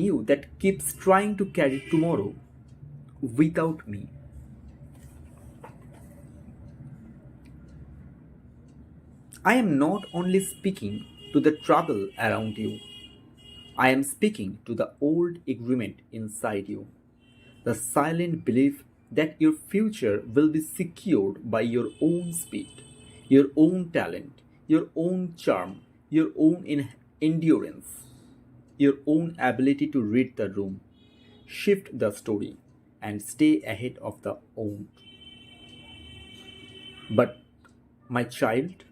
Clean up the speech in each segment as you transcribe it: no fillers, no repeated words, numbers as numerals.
You that keeps trying to carry tomorrow without me. I am not only speaking to the trouble around you, I am speaking to the old agreement inside you, the silent belief that your future will be secured by your own speed, your own talent, your own charm, your own endurance, your own ability to read the room, shift the story, and stay ahead of the own. But, my child,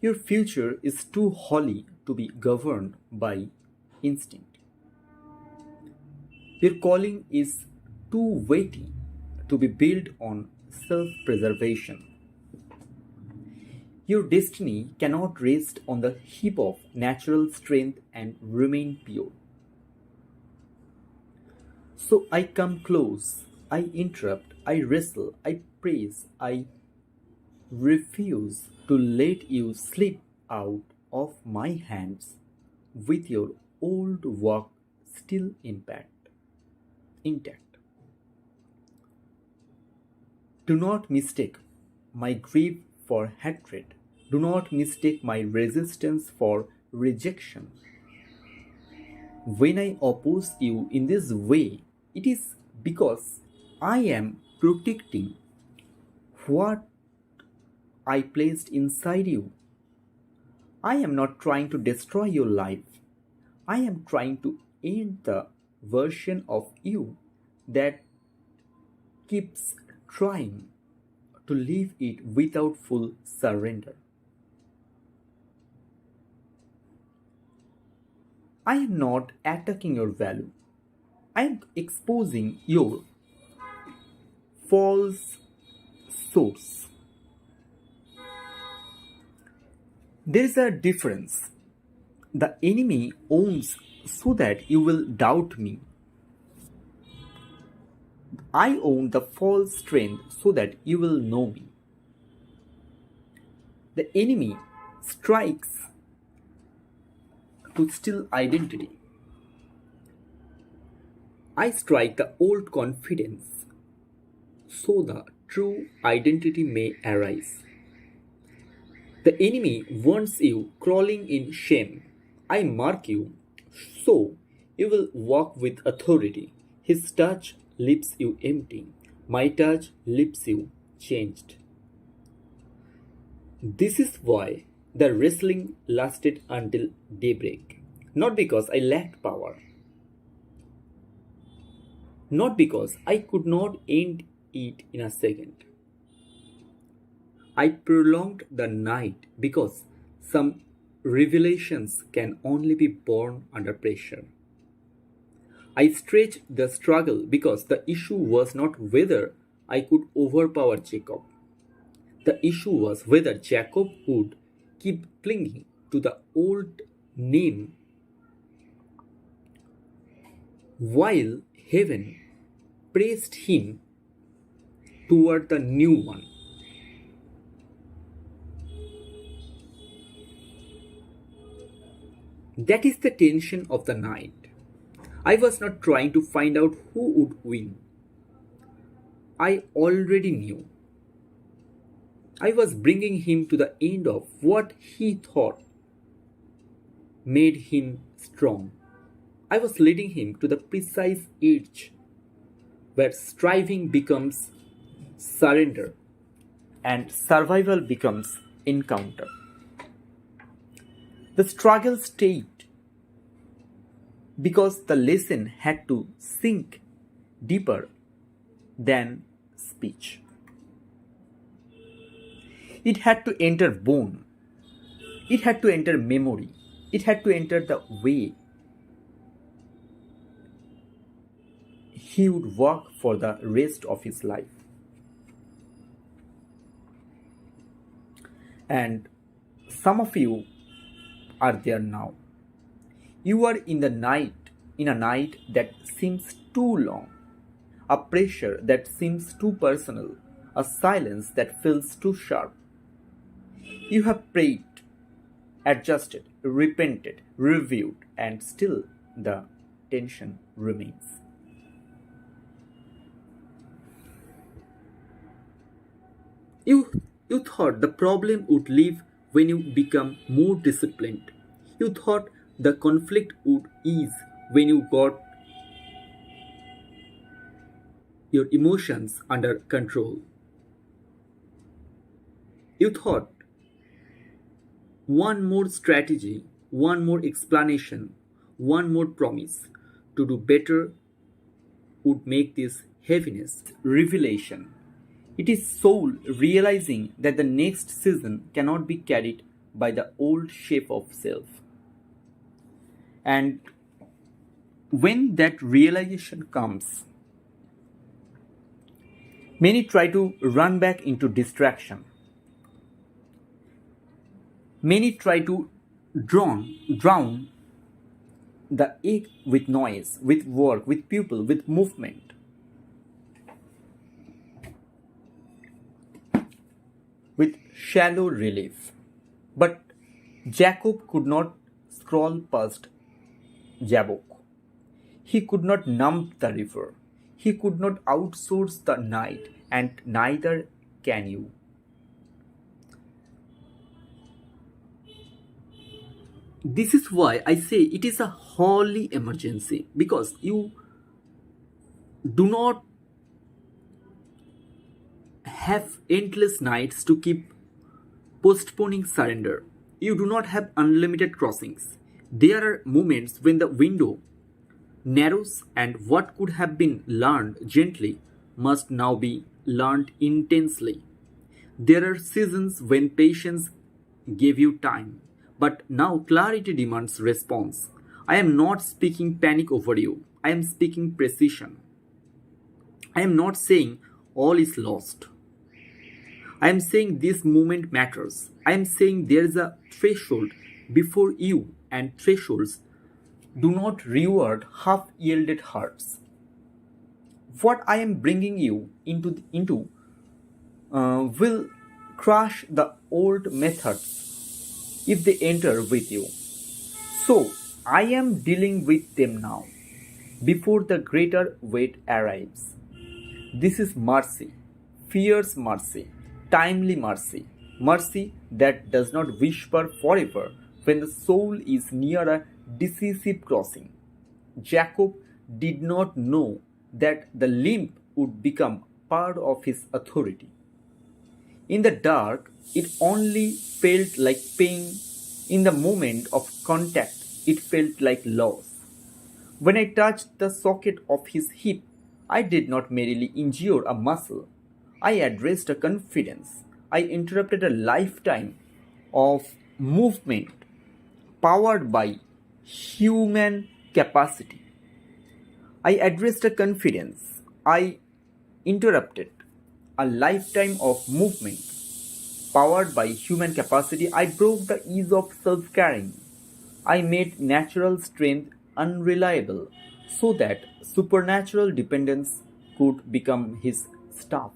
your future is too holy to be governed by instinct. Your calling is too weighty to be built on self preservation. Your destiny cannot rest on the heap of natural strength and remain pure. So I come close, I interrupt, I wrestle, I praise, I refuse to let you slip out of my hands with your old work still intact. Do not mistake my grief for hatred. Do not mistake my resistance for rejection. When I oppose you in this way, it is because I am protecting what I placed inside you. I am not trying to destroy your life. I am trying to end the version of you that keeps trying to live it without full surrender. I am not attacking your value. I am exposing your false source. There is a difference. The enemy owns so that you will doubt me. I own the false strength so that you will know me. The enemy strikes to steal identity. I strike the old confidence so the true identity may arise. The enemy wants you crawling in shame. I mark you so you will walk with authority. His touch leaves you empty. My touch leaves you changed. This is why the wrestling lasted until daybreak. Not because I lacked power, not because I could not end it in a second. I prolonged the night because some revelations can only be born under pressure. I stretched the struggle because the issue was not whether I could overpower Jacob. The issue was whether Jacob would keep clinging to the old name while heaven pressed him toward the new one. That is the tension of the night. I was not trying to find out who would win. I already knew. I was bringing him to the end of what he thought made him strong. I was leading him to the precise edge where striving becomes surrender and survival becomes encounter. The struggle stayed because the lesson had to sink deeper than speech. It had to enter bone. It had to enter memory. It had to enter the way he would walk for the rest of his life. And some of you are there now. You are in a night that seems too long, a pressure that seems too personal, a silence that feels too sharp. You have prayed, adjusted, repented, reviewed, and still the tension remains. You thought the problem would leave when you become more disciplined. You thought the conflict would ease when you got your emotions under control. You thought one more strategy, one more explanation, one more promise to do better would make this heaviness revelation. It is soul realizing that the next season cannot be carried by the old shape of self. And when that realization comes, many try to run back into distraction. Many try to drown the ache with noise, with work, with people, with movement, with shallow relief. But Jacob could not scroll past Jabbok. He could not numb the river. He could not outsource the night, and neither can you. This is why I say it is a holy emergency, because you do not have endless nights to keep postponing surrender. You do not have unlimited crossings. There are moments when the window narrows and what could have been learned gently must now be learned intensely. There are seasons when patience gave you time, but now clarity demands response. I am not speaking panic over you, I am speaking precision. I am not saying all is lost. I am saying this moment matters. I am saying there is a threshold before you, and thresholds do not reward half yielded hearts. What I am bringing you into will crush the old methods if they enter with you. So I am dealing with them now, before the greater weight arrives. This is mercy, fierce mercy, timely mercy, mercy that does not whisper forever when the soul is near a decisive crossing. Jacob did not know that the limp would become part of his authority. In the dark, it only felt like pain. In the moment of contact, it felt like loss. When I touched the socket of his hip, I did not merely injure a muscle. I addressed a confidence. I interrupted a lifetime of movement powered by human capacity. I addressed a confidence. I interrupted a lifetime of movement powered by human capacity. I broke the ease of self carrying. I made natural strength unreliable so that supernatural dependence could become his staff.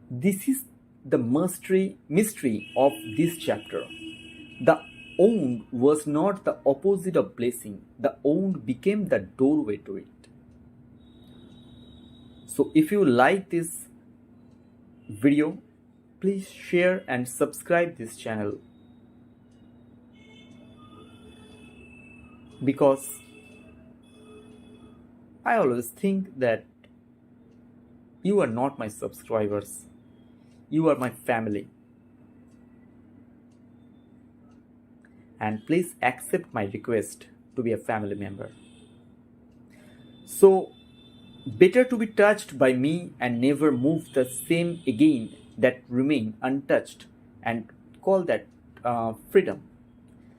This is the mystery of this chapter. The wound was not the opposite of blessing, the wound became the doorway to it. So, if you like this video, please share and subscribe this channel, because I always think that you are not my subscribers, you are my family. And please accept my request to be a family member. So, better to be touched by me and never move the same again that remain untouched, and call that freedom.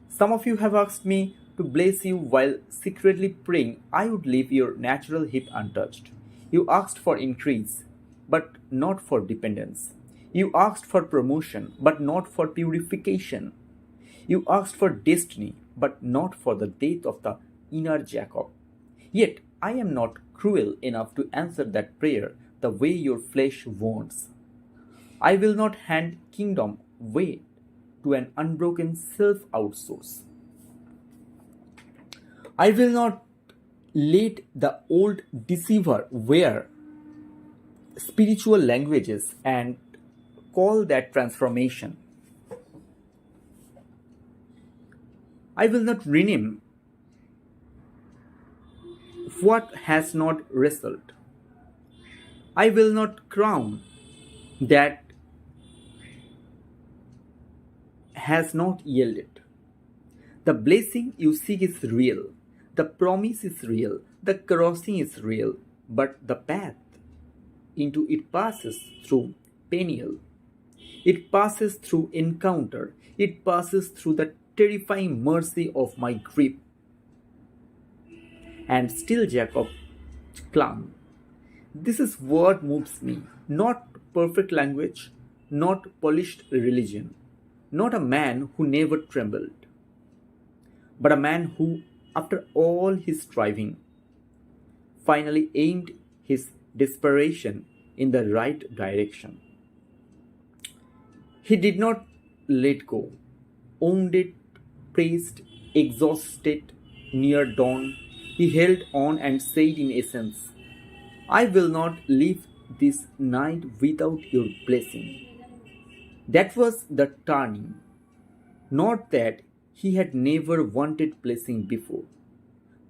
Some of you have asked me to bless you while secretly praying I would leave your natural hip untouched. You asked for increase, but not for dependence. You asked for promotion, but not for purification. You asked for destiny, but not for the death of the inner Jacob. Yet I am not cruel enough to answer that prayer the way your flesh wants. I will not hand kingdom way to an unbroken self outsource. I will not let the old deceiver wear spiritual languages and call that transformation. I will not rename what has not wrestled. I will not crown that has not yielded. The blessing you seek is real, the promise is real, the crossing is real, but the path into it passes through peniel. It passes through encounter. It passes through the terrifying mercy of my grief. And still Jacob clung. This is what moves me, not perfect language, not polished religion, not a man who never trembled, but a man who, after all his striving, finally aimed his desperation in the right direction. He did not let go, owned it, praised, exhausted, near dawn. He held on and said, in essence, I will not leave this night without your blessing. That was the turning. Not that he had never wanted blessing before,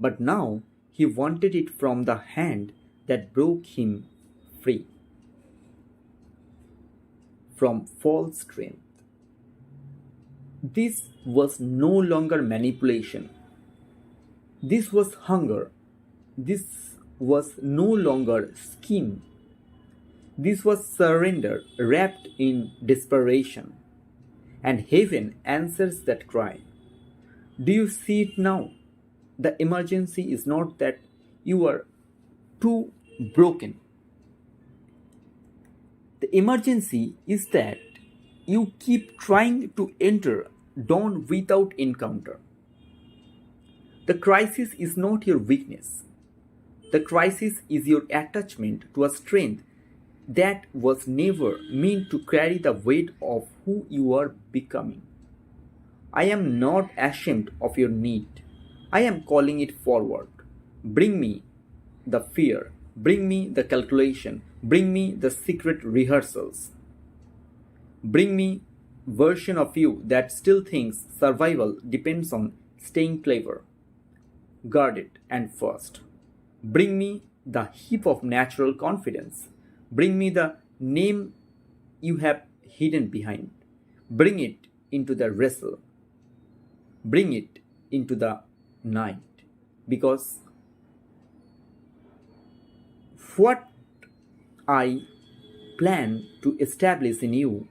but now he wanted it from the hand that broke him free from false strength. This was no longer manipulation. This was hunger. This was no longer scheme. This was surrender wrapped in desperation. And heaven answers that cry. Do you see it now? The emergency is not that you are too broken. The emergency is that you keep trying to enter dawn without encounter. The crisis is not your weakness. The crisis is your attachment to a strength that was never meant to carry the weight of who you are becoming. I am not ashamed of your need. I am calling it forward. Bring me the fear. Bring me the calculation. Bring me the secret rehearsals. Bring me version of you that still thinks survival depends on staying clever, guarded and first. Bring me the heap of natural confidence. Bring me the name you have hidden behind. Bring it into the wrestle. Bring it into the night. Because what I plan to establish in you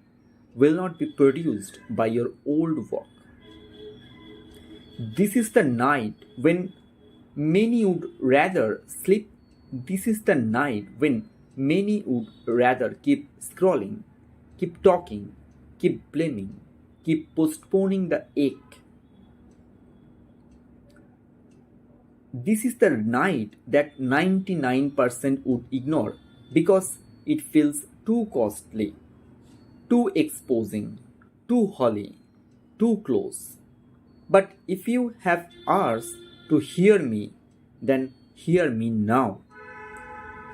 will not be produced by your old work. This is the night when many would rather sleep. This is the night when many would rather keep scrolling, keep talking, keep blaming, keep postponing the ache. This is the night that 99% would ignore because it feels too costly, too exposing, too holy, too close. But if you have hours to hear me, then hear me now.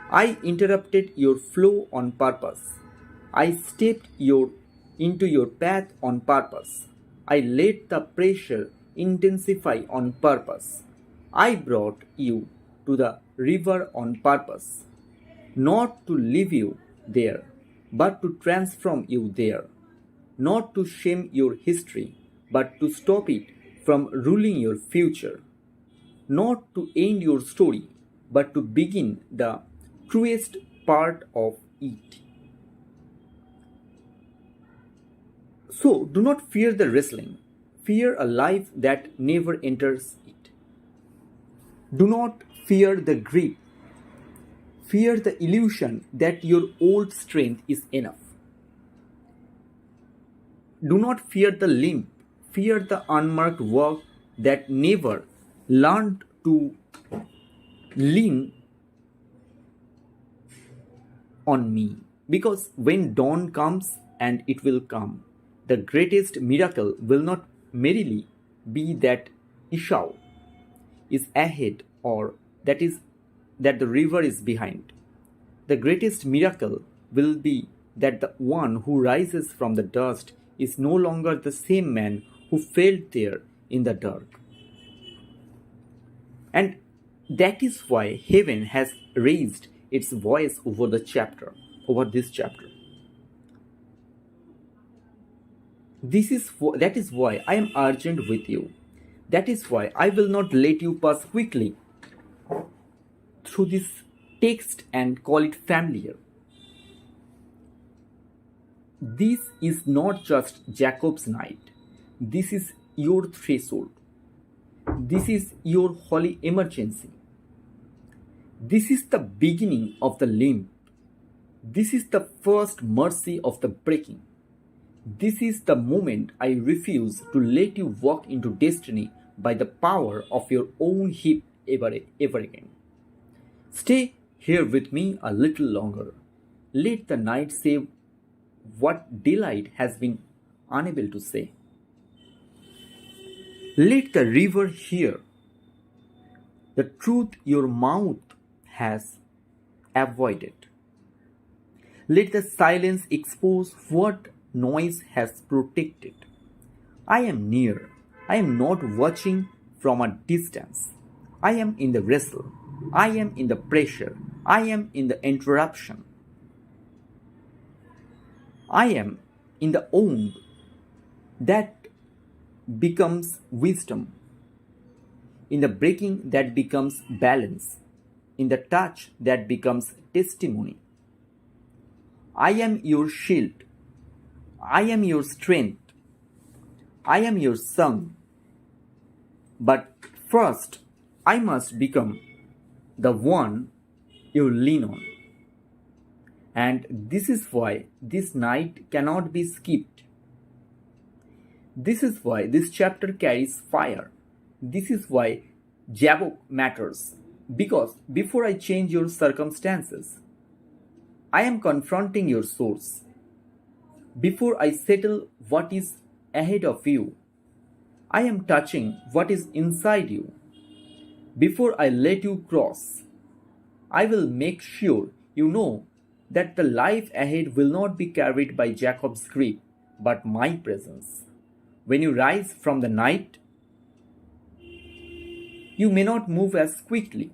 I interrupted your flow on purpose. I stepped into your path on purpose. I let the pressure intensify on purpose. I brought you to the river on purpose, not to leave you there, but to transform you there, not to shame your history, but to stop it from ruling your future, not to end your story, but to begin the truest part of it. So do not fear the wrestling, fear a life that never enters it. Do not fear the grief, fear the illusion that your old strength is enough. Do not fear the limp, fear the unmarked work that never learned to lean on me. Because when dawn comes, and it will come, the greatest miracle will not merely be that Esau is ahead or that is that the river is behind. The greatest miracle will be that the one who rises from the dust is no longer the same man who fell there in the dark. And that is why heaven has raised its voice over this chapter. That is why I am urgent with you. That is why I will not let you pass quickly through this text and call it familiar. This is not just Jacob's night. This is your threshold. This is your holy emergency. This is the beginning of the limp. This is the first mercy of the breaking. This is the moment I refuse to let you walk into destiny by the power of your own hip ever again. Stay here with me a little longer. Let the night say what daylight has been unable to say. Let the river hear the truth your mouth has avoided. Let the silence expose what noise has protected. I am near. I am not watching from a distance. I am in the wrestle. I am in the pressure. I am in the interruption. I am in the wound that becomes wisdom, in the breaking that becomes balance, in the touch that becomes testimony. I am your shield. I am your strength. I am your song. But first, I must become the one you lean on. And this is why this night cannot be skipped. This is why this chapter carries fire. This is why Jabbok matters. Because before I change your circumstances, I am confronting your source. Before I settle what is ahead of you, I am touching what is inside you. Before I let you cross, I will make sure you know that the life ahead will not be carried by Jacob's grip, but my presence. When you rise from the night, you may not move as quickly.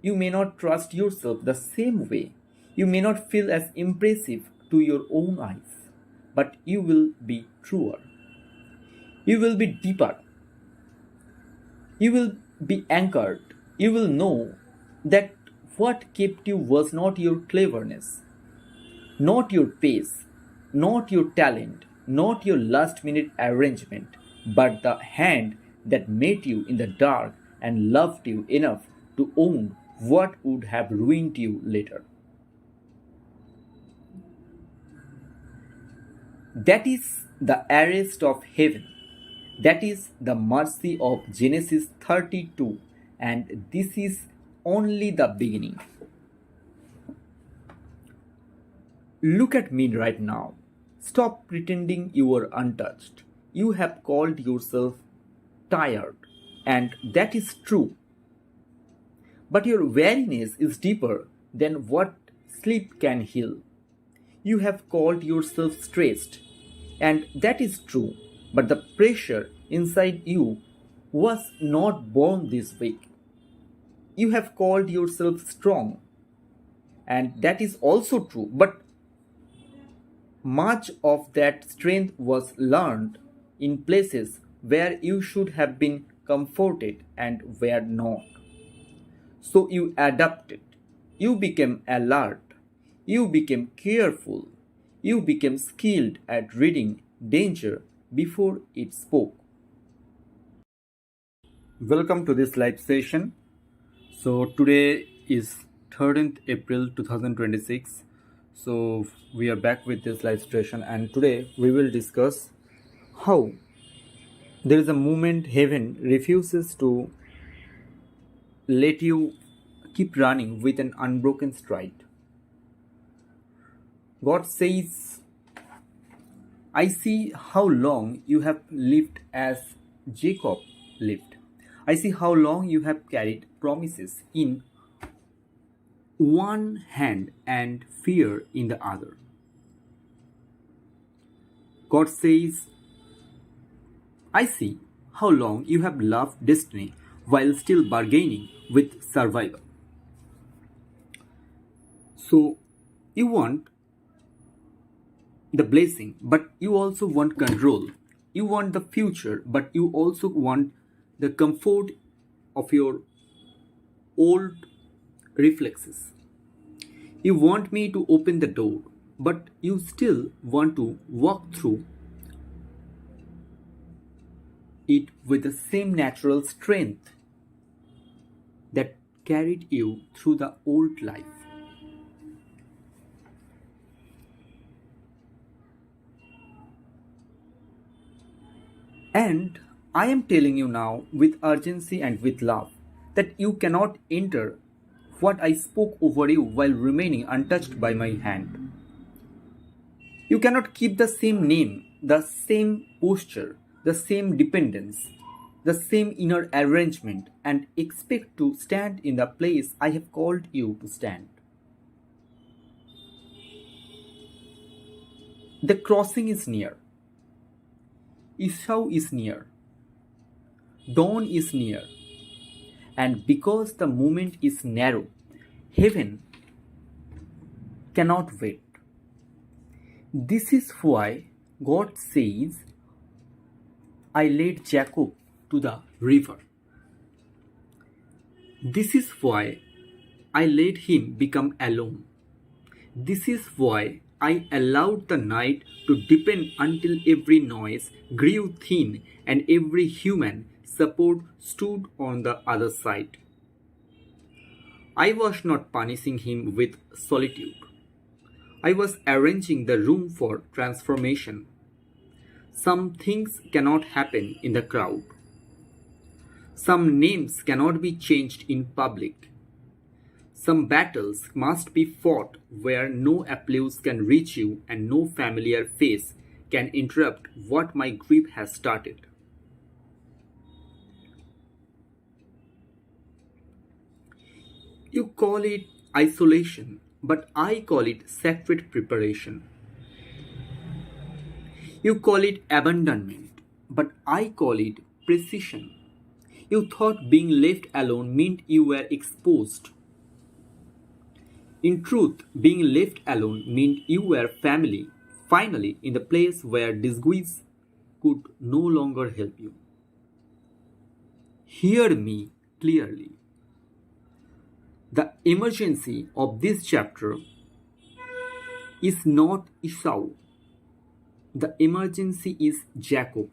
You may not trust yourself the same way. You may not feel as impressive to your own eyes, but you will be truer. You will be deeper. You will be anchored. You will know that what kept you was not your cleverness, not your pace, not your talent, not your last minute arrangement, but the hand that met you in the dark and loved you enough to own what would have ruined you later. That is the arrest of heaven. That is the mercy of Genesis 32, and this is only the beginning. Look at me right now. Stop pretending you are untouched. You have called yourself tired, and that is true. But your weariness is deeper than what sleep can heal. You have called yourself stressed, and that is true. But the pressure inside you was not born this week. You have called yourself strong, and that is also true. But much of that strength was learned in places where you should have been comforted and were not. So you adapted. You became alert. You became careful. You became skilled at reading danger before it spoke. Welcome to this live session. So today is 13th April 2026. So we are back with this live session, and today we will discuss how there is a moment heaven refuses to let you keep running with an unbroken stride. God says, I see how long you have lived as Jacob lived. I see how long you have carried promises in one hand and fear in the other. God says, I see how long you have loved destiny while still bargaining with survival. So, you want the blessing, but you also want control. You want the future, but you also want the comfort of your old reflexes. You want me to open the door, but you still want to walk through it with the same natural strength that carried you through the old life. And I am telling you now with urgency and with love that you cannot enter what I spoke over you while remaining untouched by my hand. You cannot keep the same name, the same posture, the same dependence, the same inner arrangement, and expect to stand in the place I have called you to stand. The crossing is near. Esau is near. Dawn is near. And because the moment is narrow, heaven cannot wait. This is why God says, I led Jacob to the river. This is why I let him become alone. This is why I allowed the night to deepen until every noise grew thin and every human support stood on the other side. I was not punishing him with solitude. I was arranging the room for transformation. Some things cannot happen in the crowd. Some names cannot be changed in public. Some battles must be fought where no applause can reach you and no familiar face can interrupt what my grief has started. You call it isolation, but I call it sacred preparation. You call it abandonment, but I call it precision. You thought being left alone meant you were exposed. In truth, being left alone meant you were family, finally in the place where disguise could no longer help you. Hear me clearly. The emergency of this chapter is not Esau. The emergency is Jacob.